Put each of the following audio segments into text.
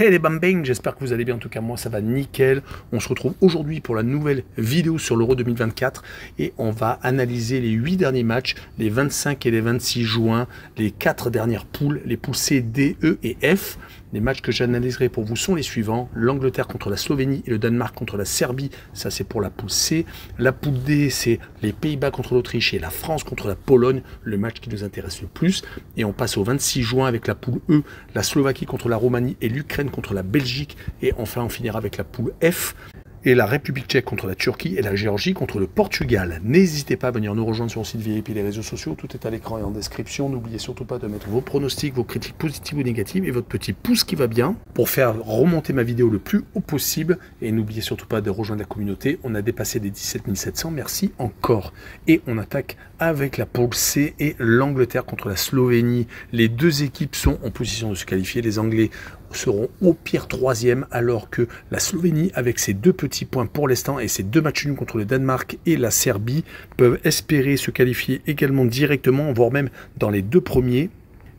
Hey les bambing, j'espère que vous allez bien, en tout cas moi ça va nickel. On se retrouve aujourd'hui pour la nouvelle vidéo sur l'Euro 2024 et on va analyser les 8 derniers matchs, les 25 et les 26 juin, les 4 dernières poules, les poules C, D, E et F. Les matchs que j'analyserai pour vous sont les suivants: l'Angleterre contre la Slovénie et le Danemark contre la Serbie, ça c'est pour la poule C. La poule D, c'est les Pays-Bas contre l'Autriche et la France contre la Pologne, le match qui nous intéresse le plus. Et on passe au 26 juin avec la poule E, la Slovaquie contre la Roumanie et l'Ukraine contre la Belgique. Et enfin on finira avec la poule F, et la République tchèque contre la Turquie et la Géorgie contre le Portugal. N'hésitez pas à venir nous rejoindre sur le site VIP et les réseaux sociaux, tout est à l'écran et en description. N'oubliez surtout pas de mettre vos pronostics, vos critiques positives ou négatives et votre petit pouce qui va bien pour faire remonter ma vidéo le plus haut possible. Et n'oubliez surtout pas de rejoindre la communauté, on a dépassé les 17 700, merci encore. Et on attaque avec la poule C et l'Angleterre contre la Slovénie. Les deux équipes sont en position de se qualifier, les Anglais seront au pire troisième, alors que la Slovénie, avec ses 2 petits points pour l'instant et ses 2 matchs nuls contre le Danemark et la Serbie, peuvent espérer se qualifier également directement, voire même dans les 2 premiers.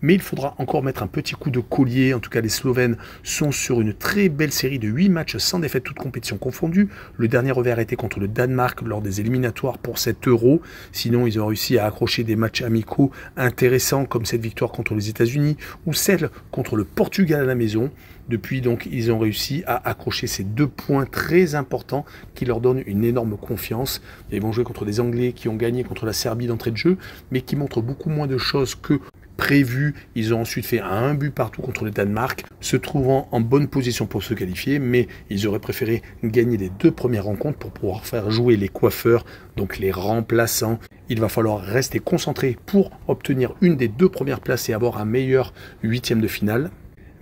Mais il faudra encore mettre un petit coup de collier. En tout cas, les Slovènes sont sur une très belle série de 8 matchs sans défaite, toutes compétitions confondues. Le dernier revers était contre le Danemark lors des éliminatoires pour cet Euro. Sinon, ils ont réussi à accrocher des matchs amicaux intéressants, comme cette victoire contre les États-Unis ou celle contre le Portugal à la maison. Depuis, donc, ils ont réussi à accrocher ces 2 points très importants qui leur donnent une énorme confiance. Ils vont jouer contre des Anglais qui ont gagné contre la Serbie d'entrée de jeu, mais qui montrent beaucoup moins de choses que prévu. Ils ont ensuite fait un but partout contre le Danemark, se trouvant en bonne position pour se qualifier, mais ils auraient préféré gagner les 2 premières rencontres pour pouvoir faire jouer les coiffeurs, donc les remplaçants. Il va falloir rester concentré pour obtenir une des 2 premières places et avoir un meilleur 8e de finale.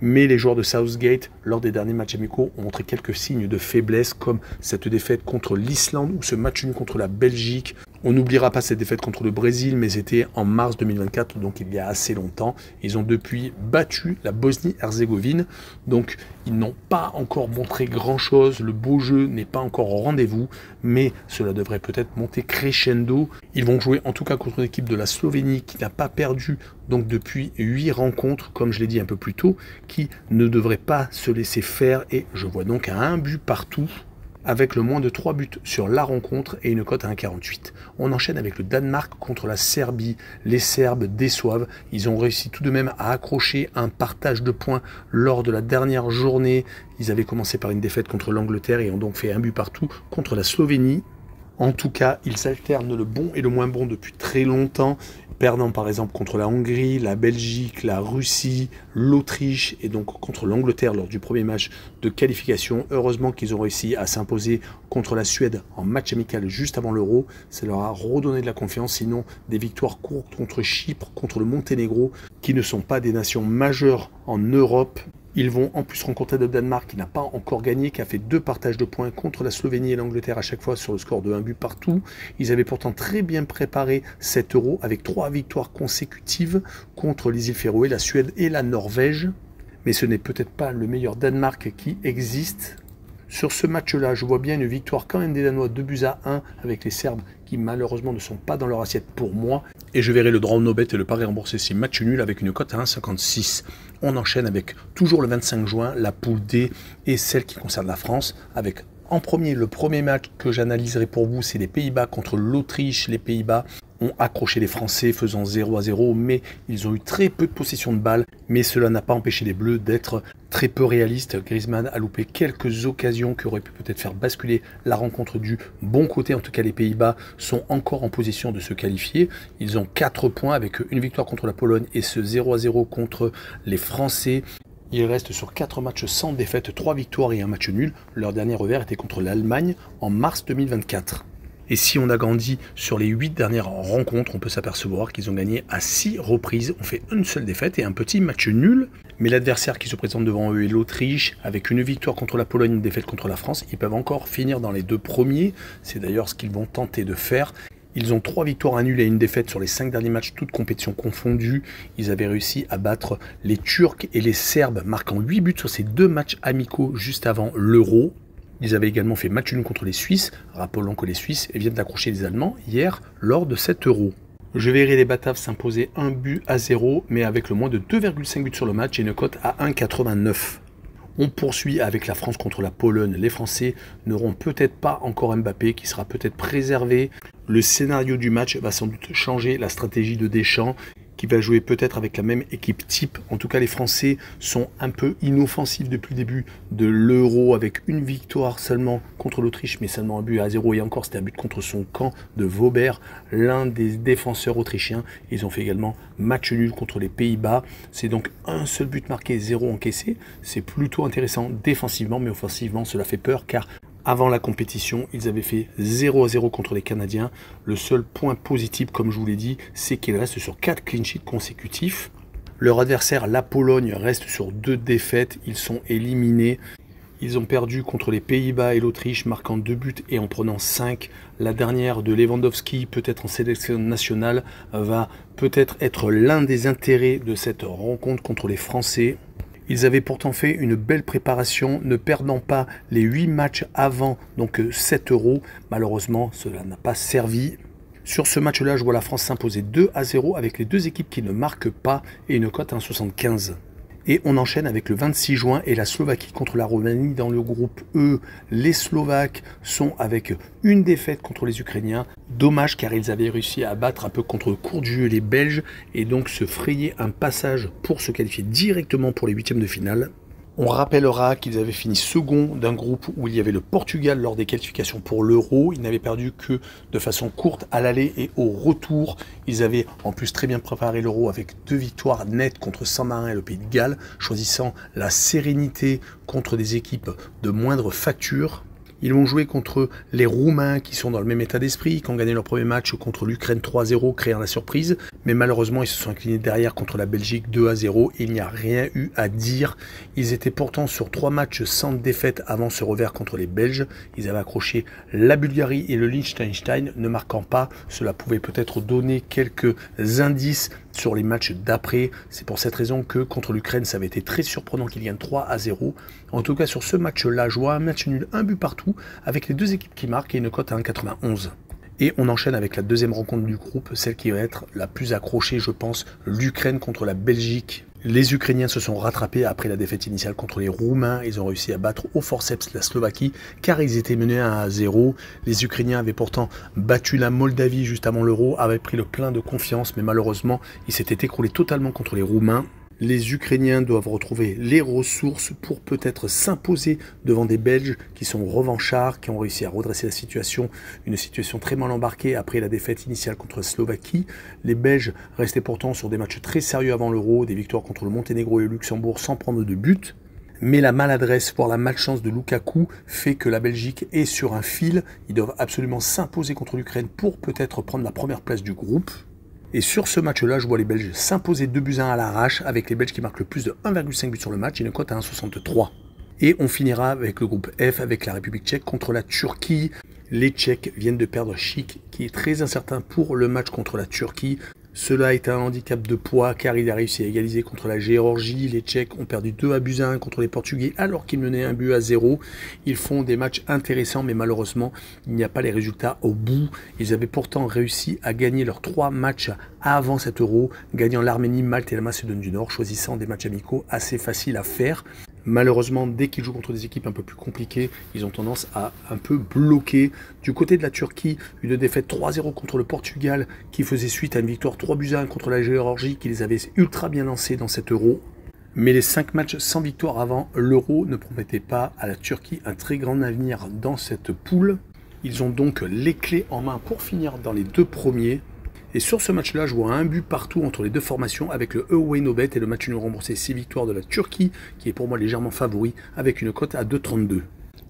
Mais les joueurs de Southgate, lors des derniers matchs amicaux, ont montré quelques signes de faiblesse, comme cette défaite contre l'Islande ou ce match nul contre la Belgique. On n'oubliera pas cette défaite contre le Brésil, mais c'était en mars 2024, donc il y a assez longtemps. Ils ont depuis battu la Bosnie-Herzégovine, donc ils n'ont pas encore montré grand-chose. Le beau jeu n'est pas encore au rendez-vous, mais cela devrait peut-être monter crescendo. Ils vont jouer en tout cas contre l'équipe de la Slovénie, qui n'a pas perdu donc depuis 8 rencontres, comme je l'ai dit un peu plus tôt, qui ne devrait pas se laisser faire, et je vois donc un but partout, avec le moins de 3 buts sur la rencontre et une cote à 1,48. On enchaîne avec le Danemark contre la Serbie. Les Serbes déçoivent. Ils ont réussi tout de même à accrocher un partage de points lors de la dernière journée. Ils avaient commencé par une défaite contre l'Angleterre et ont donc fait un but partout contre la Slovénie. En tout cas, ils alternent le bon et le moins bon depuis très longtemps, perdant par exemple contre la Hongrie, la Belgique, la Russie, l'Autriche et donc contre l'Angleterre lors du premier match de qualification. Heureusement qu'ils ont réussi à s'imposer contre la Suède en match amical juste avant l'Euro. Ça leur a redonné de la confiance, sinon des victoires courtes contre Chypre, contre le Monténégro, qui ne sont pas des nations majeures en Europe. Ils vont en plus rencontrer le Danemark qui n'a pas encore gagné, qui a fait 2 partages de points contre la Slovénie et l'Angleterre à chaque fois sur le score de 1 but partout. Ils avaient pourtant très bien préparé cet Euro avec 3 victoires consécutives contre les îles Féroé, la Suède et la Norvège. Mais ce n'est peut-être pas le meilleur Danemark qui existe. Sur ce match-là, je vois bien une victoire quand même des Danois 2-1 avec les Serbes qui malheureusement ne sont pas dans leur assiette pour moi. Et je verrai le draw no bet et le pari remboursé si match nul avec une cote à 1,56. On enchaîne avec toujours le 25 juin, la poule D et celle qui concerne la France, avec en premier le premier match que j'analyserai pour vous, c'est les Pays-Bas contre l'Autriche. Les Pays-Bas ont accroché les Français faisant 0-0, mais ils ont eu très peu de possession de balles, mais cela n'a pas empêché les Bleus d'être très peu réalistes. Griezmann a loupé quelques occasions qui auraient pu peut-être faire basculer la rencontre du bon côté. En tout cas, les Pays-Bas sont encore en position de se qualifier. Ils ont 4 points avec une victoire contre la Pologne et ce 0-0 contre les Français. Ils restent sur 4 matchs sans défaite, 3 victoires et un match nul. Leur dernier revers était contre l'Allemagne en mars 2024. Et si on agrandit sur les 8 dernières rencontres, on peut s'apercevoir qu'ils ont gagné à 6 reprises. On fait une seule défaite et un petit match nul. Mais l'adversaire qui se présente devant eux est l'Autriche, avec une victoire contre la Pologne, une défaite contre la France. Ils peuvent encore finir dans les 2 premiers. C'est d'ailleurs ce qu'ils vont tenter de faire. Ils ont 3 victoires, un nul et une défaite sur les 5 derniers matchs, toutes compétitions confondues. Ils avaient réussi à battre les Turcs et les Serbes, marquant 8 buts sur ces 2 matchs amicaux juste avant l'Euro. Ils avaient également fait match nul contre les Suisses, rappelons que les Suisses viennent d'accrocher les Allemands hier lors de cet Euro. Je verrai les Bataves s'imposer 1-0, mais avec le moins de 2,5 buts sur le match et une cote à 1,89. On poursuit avec la France contre la Pologne. Les Français n'auront peut-être pas encore Mbappé, qui sera peut-être préservé. Le scénario du match va sans doute changer la stratégie de Deschamps, qui va jouer peut-être avec la même équipe type. En tout cas, les Français sont un peu inoffensifs depuis le début de l'Euro, avec une victoire seulement contre l'Autriche, mais seulement un but à 0. Et encore, c'était un but contre son camp de Vaubert, l'un des défenseurs autrichiens. Ils ont fait également match nul contre les Pays-Bas. C'est donc un seul but marqué, 0 encaissé. C'est plutôt intéressant défensivement, mais offensivement, cela fait peur, car avant la compétition, ils avaient fait 0-0 contre les Canadiens. Le seul point positif, comme je vous l'ai dit, c'est qu'ils restent sur 4 clean sheets consécutifs. Leur adversaire, la Pologne, reste sur 2 défaites. Ils sont éliminés. Ils ont perdu contre les Pays-Bas et l'Autriche, marquant 2 buts et en prenant 5. La dernière de Lewandowski, peut-être en sélection nationale, va peut-être être l'un des intérêts de cette rencontre contre les Français. Ils avaient pourtant fait une belle préparation, ne perdant pas les 8 matchs avant, donc 7 euros. Malheureusement, cela n'a pas servi. Sur ce match-là, je vois la France s'imposer 2-0 avec les deux équipes qui ne marquent pas et une cote à 1,75. Et on enchaîne avec le 26 juin et la Slovaquie contre la Roumanie dans le groupe E. Les Slovaques sont avec une défaite contre les Ukrainiens. Dommage, car ils avaient réussi à battre un peu contre le cours du jeu les Belges et donc se frayer un passage pour se qualifier directement pour les huitièmes de finale. On rappellera qu'ils avaient fini second d'un groupe où il y avait le Portugal lors des qualifications pour l'Euro. Ils n'avaient perdu que de façon courte à l'aller et au retour. Ils avaient en plus très bien préparé l'Euro avec 2 victoires nettes contre Saint-Marin et le Pays de Galles, choisissant la sérénité contre des équipes de moindre facture. Ils vont jouer contre les Roumains qui sont dans le même état d'esprit, qui ont gagné leur premier match contre l'Ukraine 3-0, créant la surprise. Mais malheureusement, ils se sont inclinés derrière contre la Belgique 2-0 et il n'y a rien eu à dire. Ils étaient pourtant sur 3 matchs sans défaite avant ce revers contre les Belges. Ils avaient accroché la Bulgarie et le Liechtenstein, ne marquant pas. Cela pouvait peut-être donner quelques indices sur les matchs d'après. C'est pour cette raison que contre l'Ukraine, ça avait été très surprenant qu'ils gagnent 3-0. En tout cas, sur ce match-là, je vois un match nul, un but partout, avec les deux équipes qui marquent et une cote à 1,91. Et on enchaîne avec la deuxième rencontre du groupe, celle qui va être la plus accrochée, je pense, l'Ukraine contre la Belgique. Les Ukrainiens se sont rattrapés après la défaite initiale contre les Roumains. Ils ont réussi à battre au forceps la Slovaquie car ils étaient menés 1-0. Les Ukrainiens avaient pourtant battu la Moldavie juste avant l'Euro, avaient pris le plein de confiance, mais malheureusement, ils s'étaient écroulés totalement contre les Roumains. Les Ukrainiens doivent retrouver les ressources pour peut-être s'imposer devant des Belges qui sont revanchards, qui ont réussi à redresser la situation, une situation très mal embarquée après la défaite initiale contre la Slovaquie. Les Belges restaient pourtant sur des matchs très sérieux avant l'Euro, des victoires contre le Monténégro et le Luxembourg sans prendre de but. Mais la maladresse, voire la malchance de Lukaku fait que la Belgique est sur un fil. Ils doivent absolument s'imposer contre l'Ukraine pour peut-être prendre la première place du groupe. Et sur ce match-là, je vois les Belges s'imposer 2-1 à l'arrache, avec les Belges qui marquent le plus de 1,5 but sur le match et une cote à 1,63. Et on finira avec le groupe F, avec la République tchèque contre la Turquie. Les Tchèques viennent de perdre Schick, qui est très incertain pour le match contre la Turquie. Cela est un handicap de poids car il a réussi à égaliser contre la Géorgie. Les Tchèques ont perdu 2-1 contre les Portugais alors qu'ils menaient 1-0. Ils font des matchs intéressants mais malheureusement il n'y a pas les résultats au bout. Ils avaient pourtant réussi à gagner leurs 3 matchs avant cet Euro, gagnant l'Arménie, Malte et la Macédoine du Nord, choisissant des matchs amicaux assez faciles à faire. Malheureusement, dès qu'ils jouent contre des équipes un peu plus compliquées, ils ont tendance à un peu bloquer. Du côté de la Turquie, une défaite 3-0 contre le Portugal qui faisait suite à une victoire 3-1 contre la Géorgie qui les avait ultra bien lancés dans cet Euro. Mais les 5 matchs sans victoire avant l'Euro ne promettaient pas à la Turquie un très grand avenir dans cette poule. Ils ont donc les clés en main pour finir dans les 2 premiers. Et sur ce match-là, je vois un but partout entre les deux formations avec le Away No Bet et le match nul remboursé 6 victoires de la Turquie, qui est pour moi légèrement favori, avec une cote à 2,32.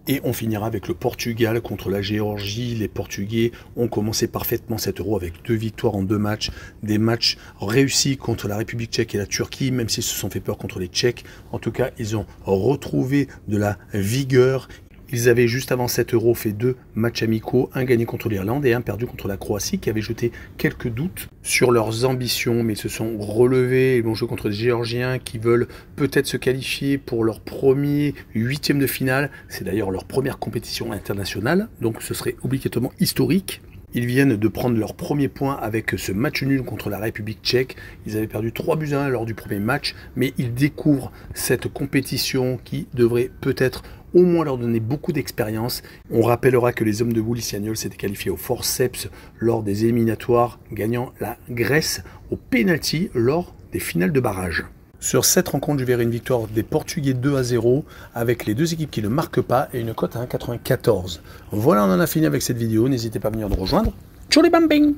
Et on finira avec le Portugal contre la Géorgie. Les Portugais ont commencé parfaitement cet Euro avec 2 victoires en 2 matchs. Des matchs réussis contre la République tchèque et la Turquie, même s'ils se sont fait peur contre les Tchèques. En tout cas, ils ont retrouvé de la vigueur. Ils avaient juste avant cet Euro fait 2 matchs amicaux, un gagné contre l'Irlande et un perdu contre la Croatie qui avait jeté quelques doutes sur leurs ambitions, mais ils se sont relevés. Ils vont jouer contre des Géorgiens qui veulent peut-être se qualifier pour leur premier 8e de finale. C'est d'ailleurs leur première compétition internationale, donc ce serait obligatoirement historique. Ils viennent de prendre leur premier point avec ce match nul contre la République tchèque. Ils avaient perdu 3-1 lors du premier match, mais ils découvrent cette compétition qui devrait peut-être au moins leur donner beaucoup d'expérience. On rappellera que les hommes de Bouli-Siagnol s'étaient qualifiés au forceps lors des éliminatoires, gagnant la Grèce au pénalty lors des finales de barrage. Sur cette rencontre, je verrai une victoire des Portugais 2-0 avec les deux équipes qui ne marquent pas et une cote à 1,94. Voilà, on en a fini avec cette vidéo. N'hésitez pas à venir nous rejoindre. Tchou les bambing!